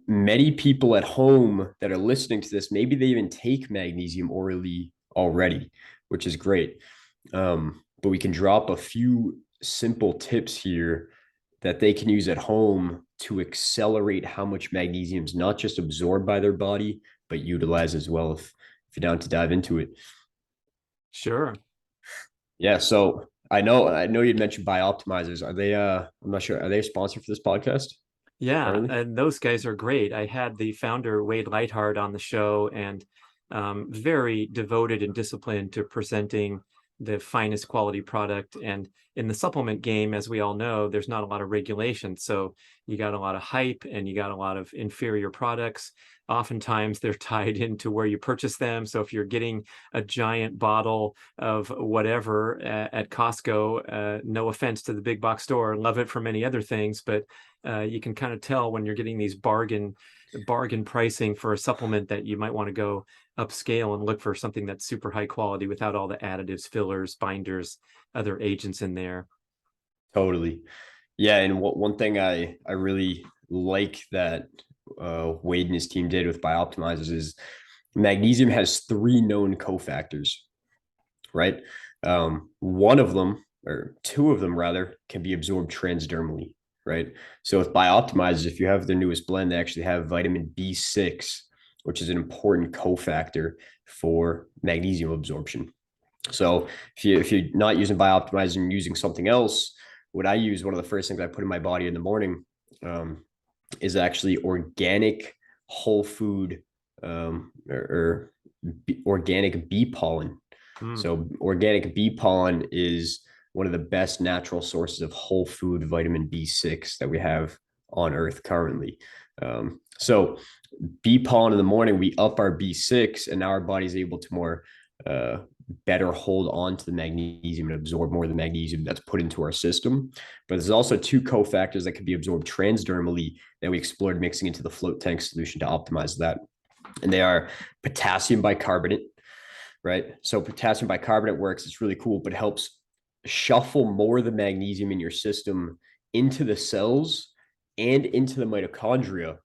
many people at home that are listening to this, maybe they even take magnesium orally already, which is great. But we can drop a few simple tips here that they can use at home to accelerate how much magnesium is not just absorbed by their body, but utilized as well if you're down to dive into it. Sure. Yeah. So I know you'd mentioned BiOptimizers. Are they I'm not sure, are they a sponsor for this podcast Yeah, currently? and those guys are great. I had the founder, Wade Lightheart, on the show, and very devoted and disciplined to presenting the finest quality product. And in the supplement game, as we all know, there's not a lot of regulation. So you got a lot of hype and you got a lot of inferior products. Oftentimes they're tied into where you purchase them. So if you're getting a giant bottle of whatever at Costco, no offense to the big box store, love it for many other things, but you can kind of tell when you're getting these bargain pricing for a supplement that you might want to go upscale and look for something that's super high quality without all the additives, fillers, binders, other agents in there. Totally. Yeah. And one thing I really like that Wade and his team did with BiOptimizers is magnesium has three known cofactors, right? One of them, or two of them rather, can be absorbed transdermally, right? So with BiOptimizers, if you have their newest blend, they actually have vitamin B6, which is an important cofactor for magnesium absorption. So if you're not using BiOptimizer and using something else, what I use, one of the first things I put in my body in the morning, is actually organic whole food, or organic bee pollen. Mm. So organic bee pollen is one of the best natural sources of whole food vitamin B6 that we have on Earth currently. So bee pollen in the morning, we up our B6, and now our body's able to more better hold on to the magnesium and absorb more of the magnesium that's put into our system. But there's also two cofactors that can be absorbed transdermally that we explored mixing into the float tank solution to optimize that. And they are potassium bicarbonate, right? So potassium bicarbonate works, it's really cool, but it helps shuffle more of the magnesium in your system into the cells and into the mitochondria,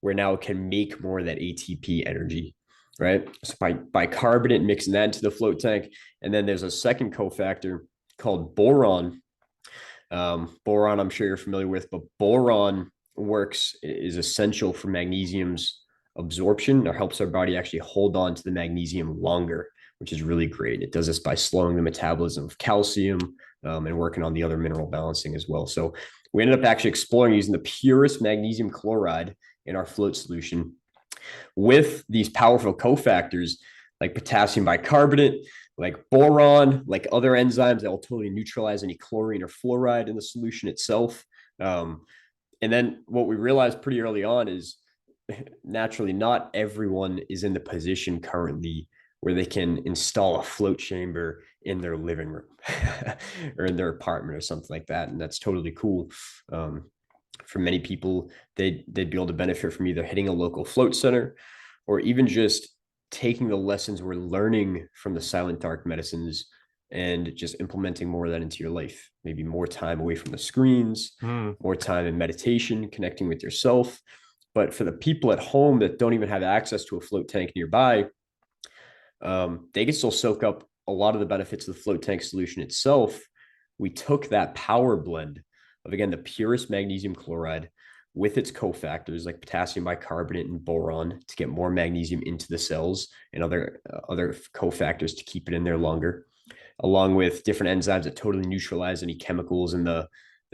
where now it can make more of that ATP energy, right? So by bicarbonate, mixing that into the float tank. And then there's a second cofactor called boron. Boron, I'm sure you're familiar with, but boron is essential for magnesium's absorption, or helps our body actually hold on to the magnesium longer, which is really great. It does this by slowing the metabolism of calcium, and working on the other mineral balancing as well. So we ended up actually exploring using the purest magnesium chloride in our float solution with these powerful cofactors like potassium bicarbonate, like boron, like other enzymes that will totally neutralize any chlorine or fluoride in the solution itself. And then what we realized pretty early on is naturally not everyone is in the position currently where they can install a float chamber in their living room or in their apartment or something like that. And that's totally cool. For many people, they'd be able to benefit from either hitting a local float center or even just taking the lessons we're learning from the silent dark medicines and just implementing more of that into your life. Maybe more time away from the screens, Mm. more time in meditation, connecting with yourself. But for the people at home that don't even have access to a float tank nearby, they can still soak up a lot of the benefits of the float tank solution itself. We took that power blend of, again, the purest magnesium chloride with its cofactors like potassium bicarbonate and boron to get more magnesium into the cells, and other cofactors to keep it in there longer, along with different enzymes that totally neutralize any chemicals in the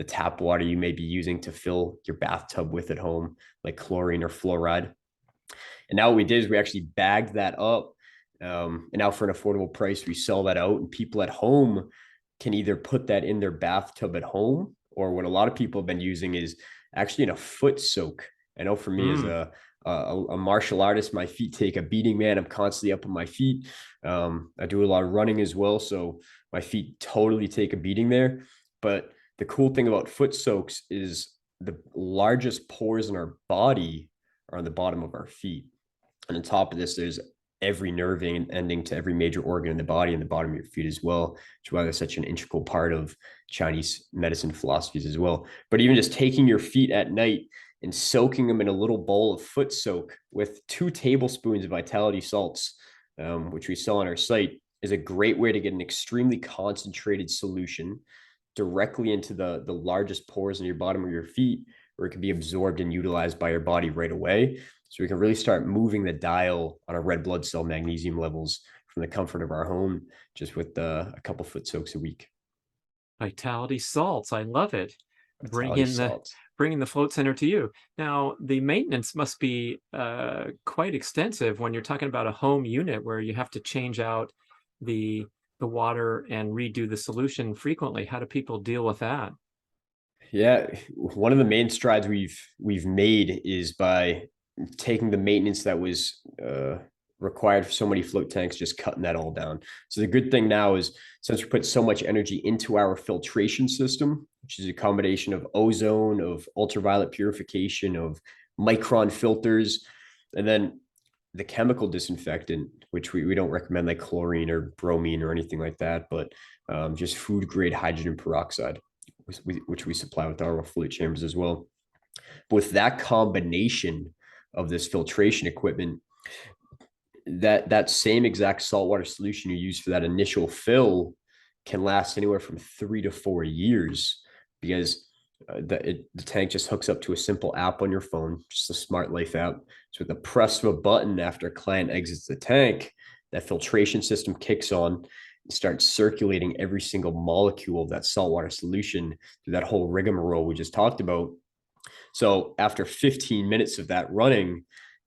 tap water you may be using to fill your bathtub with at home, like chlorine or fluoride. And now what we did is we actually bagged that up. And now for an affordable price, we sell that out, and people at home can either put that in their bathtub at home, or what a lot of people have been using is actually in a foot soak. I know for me as Mm. a martial artist, my feet take a beating, man. I'm constantly up on my feet. I do a lot of running as well, so my feet totally take a beating there. But the cool thing about foot soaks is the largest pores in our body are on the bottom of our feet. And on top of this, there's every nerve ending to every major organ in the body and the bottom of your feet as well, which is why they're such an integral part of Chinese medicine philosophies as well. But even just taking your feet at night and soaking them in a little bowl of foot soak with 2 tablespoons of vitality salts, which we sell on our site, is a great way to get an extremely concentrated solution directly into the largest pores in your bottom of your feet, where it can be absorbed and utilized by your body right away. So we can really start moving the dial on our red blood cell magnesium levels from the comfort of our home, just with a couple foot soaks a week. Vitality salts. I love it. Bring Vitality in the salts. bringing the float center to you. Now, the maintenance must be quite extensive when you're talking about a home unit where you have to change out the the water and redo the solution frequently. How do people deal with that? Yeah, one of the main strides we've made is by taking the maintenance that was required for so many float tanks, just cutting that all down. So the good thing now is, since we put so much energy into our filtration system, which is a combination of ozone, of ultraviolet purification, of micron filters, and then the chemical disinfectant, which we don't recommend like chlorine or bromine or anything like that, but just food grade hydrogen peroxide, which we supply with our fluid chambers as well. But with that combination of this filtration equipment, that same exact saltwater solution you use for that initial fill can last anywhere from 3 to 4 years, because the tank just hooks up to a simple app on your phone, just a smart life app. So with the press of a button after a client exits the tank, that filtration system kicks on and starts circulating every single molecule of that saltwater solution through that whole rigmarole we just talked about. So after 15 minutes of that running,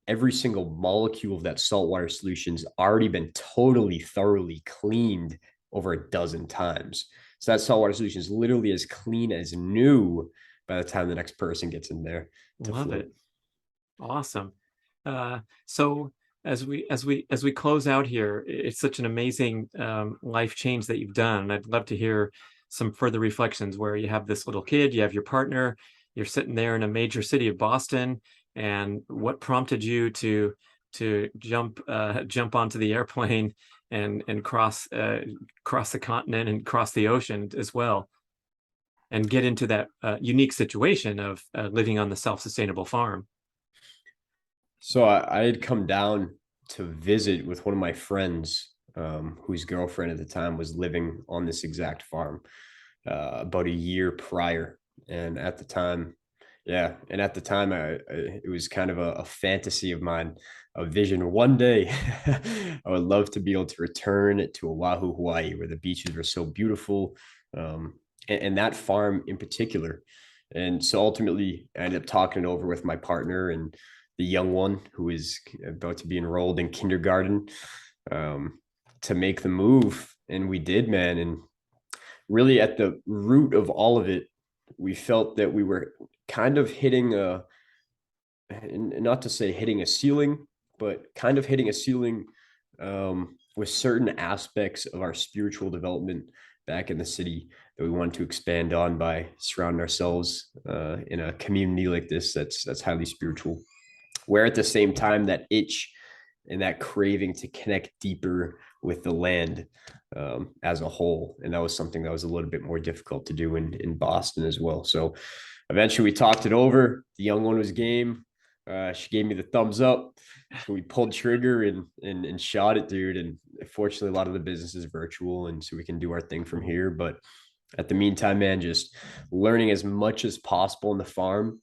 every single molecule of that saltwater solution's already been totally thoroughly cleaned over a dozen times. So that saltwater solution is literally as clean as new by the time the next person gets in there to Love float. it. Awesome. So as we close out here, it's such an amazing life change that you've done. And I'd love to hear some further reflections where you have this little kid, you have your partner, you're sitting there in a major city of Boston, and what prompted you to jump onto the airplane and cross the continent and cross the ocean as well, and get into that unique situation of living on the self-sustainable farm. So I had come down to visit with one of my friends, whose girlfriend at the time was living on this exact farm about a year prior. And at the time, yeah, and at the time, it was kind of a fantasy of mine, a vision. One day, I would love to be able to return to Oahu, Hawaii, where the beaches were so beautiful, and that farm in particular. And so ultimately, I ended up talking it over with my partner and the young one who is about to be enrolled in kindergarten, um, to make the move. And we did, man. And really, at the root of all of it, we felt that we were kind of hitting and not to say hitting a ceiling, but kind of hitting a ceiling, with certain aspects of our spiritual development back in the city. that we want to expand on by surrounding ourselves in a community like this that's highly spiritual, where at the same time that itch and that craving to connect deeper with the land as a whole. And that was something that was a little bit more difficult to do in Boston as well. So eventually we talked it over. The young one was game. She gave me the thumbs up. So we pulled trigger and shot it, dude. And fortunately, a lot of the business is virtual, and so we can do our thing from here. But at the meantime, man, just learning as much as possible in the farm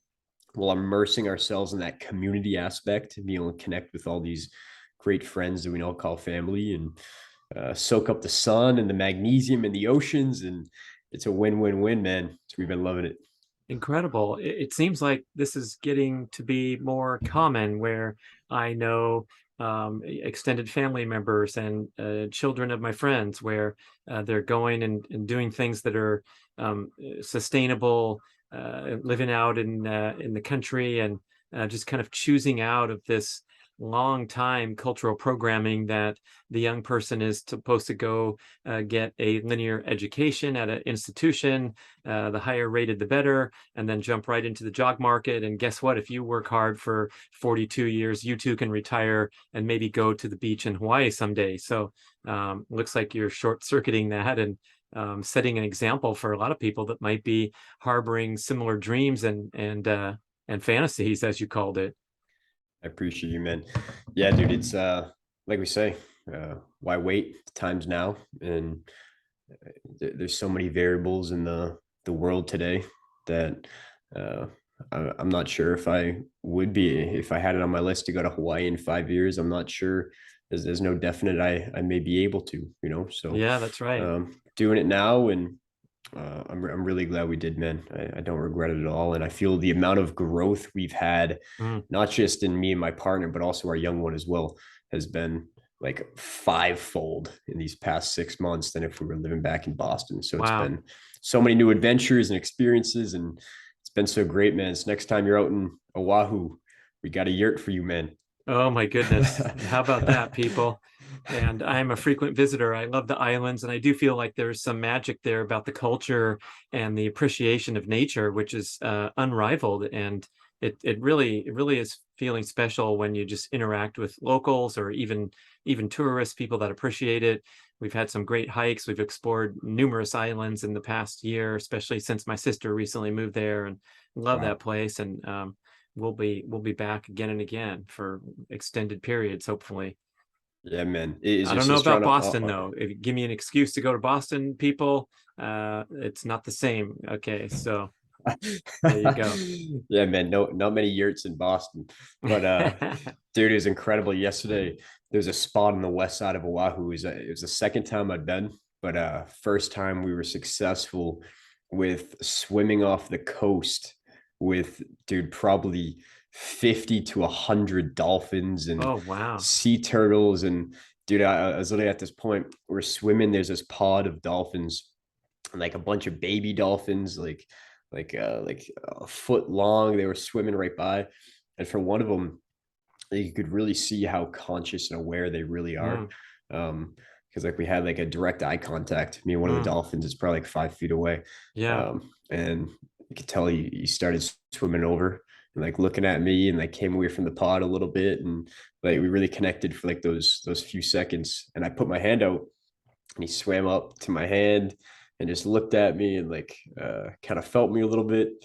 while immersing ourselves in that community aspect, being able to connect with all these great friends that we all call family, and soak up the sun and the magnesium and the oceans. And it's a win-win-win, man. So we've been loving it. Incredible. It seems like this is getting to be more common, where I know extended family members and children of my friends, where they're going and doing things that are sustainable, living out in the country, and just kind of choosing out of this long time cultural programming that the young person is supposed to go get a linear education at an institution, the higher rated the better, and then jump right into the job market. And guess what? If you work hard for 42 years, you too can retire and maybe go to the beach in Hawaii someday. So looks like you're short circuiting that, and setting an example for a lot of people that might be harboring similar dreams and fantasies, as you called it. I appreciate you, man. Yeah, dude, it's like we say, why wait? The time's now. And there's so many variables in the world today that I'm not sure if I would be, if I had it on my list to go to Hawaii in 5 years. I'm not sure. There's no definite I may be able to, so Yeah, that's right. doing it now. And I'm really glad we did, man. I don't regret it at all. And I feel the amount of growth we've had, Mm, not just in me and my partner, but also our young one as well, has been like fivefold in these past 6 months than if we were living back in Boston. So it's wow. been so many new adventures and experiences, and it's been so great, man. So next time you're out in Oahu, we got a yurt for you, man. Oh my goodness. How about that, people? And I'm a frequent visitor. I love the islands, and I do feel like there's some magic there about the culture and the appreciation of nature, which is unrivaled. And it really is feeling special when you just interact with locals, or even tourists, people that appreciate it. We've had some great hikes. We've explored numerous islands in the past year, especially since my sister recently moved there, and love that Wow. place. And we'll be back again and again for extended periods, hopefully. Yeah, man. Is I your don't know sister about on Boston though. If you give me an excuse to go to Boston, people, it's not the same. Okay, so there you go. Yeah, man. No, not many yurts in Boston, but dude, it was incredible. Yesterday, there's a spot on the west side of Oahu. It was the second time I'd been, but first time we were successful with swimming off the coast with, dude, probably 50 to 100 dolphins and Oh wow. sea turtles. And dude, I was literally at this point, we're swimming. There's this pod of dolphins, and like a bunch of baby dolphins, like a foot long. They were swimming right by, and for one of them, you could really see how conscious and aware they really are. Mm, Because like we had like a direct eye contact. Me and one of the mm, dolphins is probably like 5 feet away, yeah. and you could tell he started swimming over and like looking at me, and like came away from the pod a little bit, and like we really connected for like those few seconds. And I put my hand out, and he swam up to my hand and just looked at me and like kind of felt me a little bit,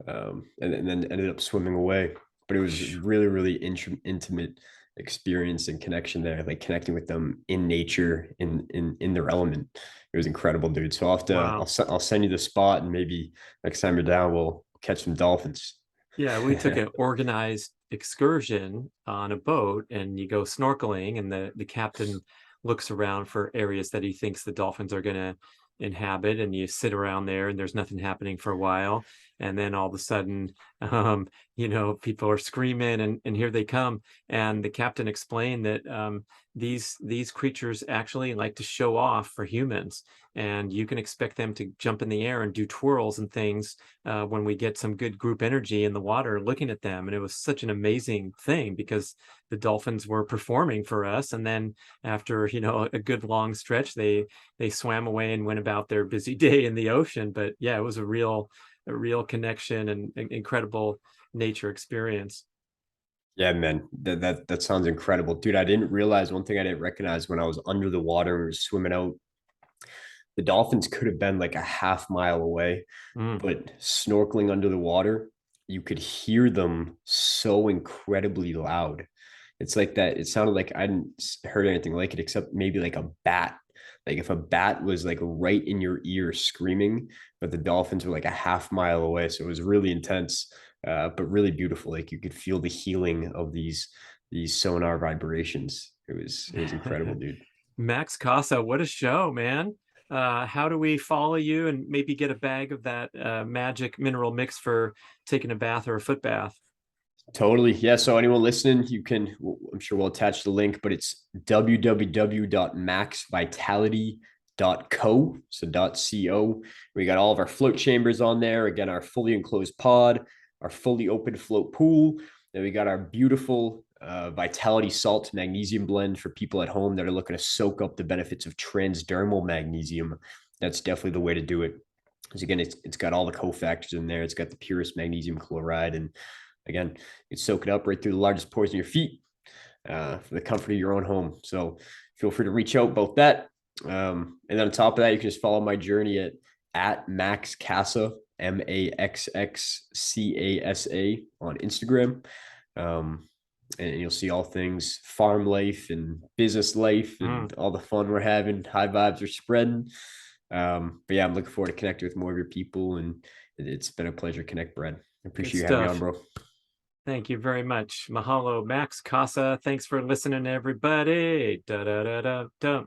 and then ended up swimming away. But it was really really intimate experience and connection there, like connecting with them in nature, in their element. It was incredible, dude. So Wow. I'll send you the spot, and maybe next time you're down we'll catch some dolphins. Yeah, we took an organized excursion on a boat, and you go snorkeling, and the captain looks around for areas that he thinks the dolphins are going to inhabit, and you sit around there, and there's nothing happening for a while. and then all of a sudden, people are screaming, and here they come. And the captain explained that these creatures actually like to show off for humans, and you can expect them to jump in the air and do twirls and things when we get some good group energy in the water looking at them. And it was such an amazing thing because the dolphins were performing for us, and then after a good long stretch, they swam away and went about their busy day in the ocean. But yeah, it was a real connection and incredible nature experience. Yeah, man, that sounds incredible, dude. I didn't realize one thing I didn't recognize when I was under the water and we were swimming out. The dolphins could have been like a half mile away, Mm. but snorkeling under the water, you could hear them so incredibly loud. It's like that. It sounded like I hadn't heard anything like it except maybe like a bat. Like if a bat was like right in your ear screaming, but the dolphins were like a half mile away. So it was really intense, but really beautiful. Like you could feel the healing of these sonar vibrations. It was incredible, dude. Max Casa, what a show, man. How do we follow you and maybe get a bag of that magic mineral mix for taking a bath or a foot bath? Totally. Yeah. So anyone listening, you can, I'm sure we'll attach the link, but it's www.maxvitality.co. So .co. We got all of our float chambers on there. Again, our fully enclosed pod, our fully open float pool. Then we got our beautiful Vitality Salt Magnesium blend for people at home that are looking to soak up the benefits of transdermal magnesium. That's definitely the way to do it. Because again, it's got all the cofactors in there. It's got the purest magnesium chloride, and again, you soak it up right through the largest pores in your feet for the comfort of your own home. So feel free to reach out about that. And then on top of that, you can just follow my journey at Max Casa, MAXXCASA on Instagram. And you'll see all things farm life and business life and all the fun we're having. High vibes are spreading. But yeah, I'm looking forward to connecting with more of your people, and it's been a pleasure to connect, Brad. I Good appreciate you having me on, stuff. bro. Thank you very much. Mahalo, Max Casa. Thanks for listening, everybody. Da da da da da.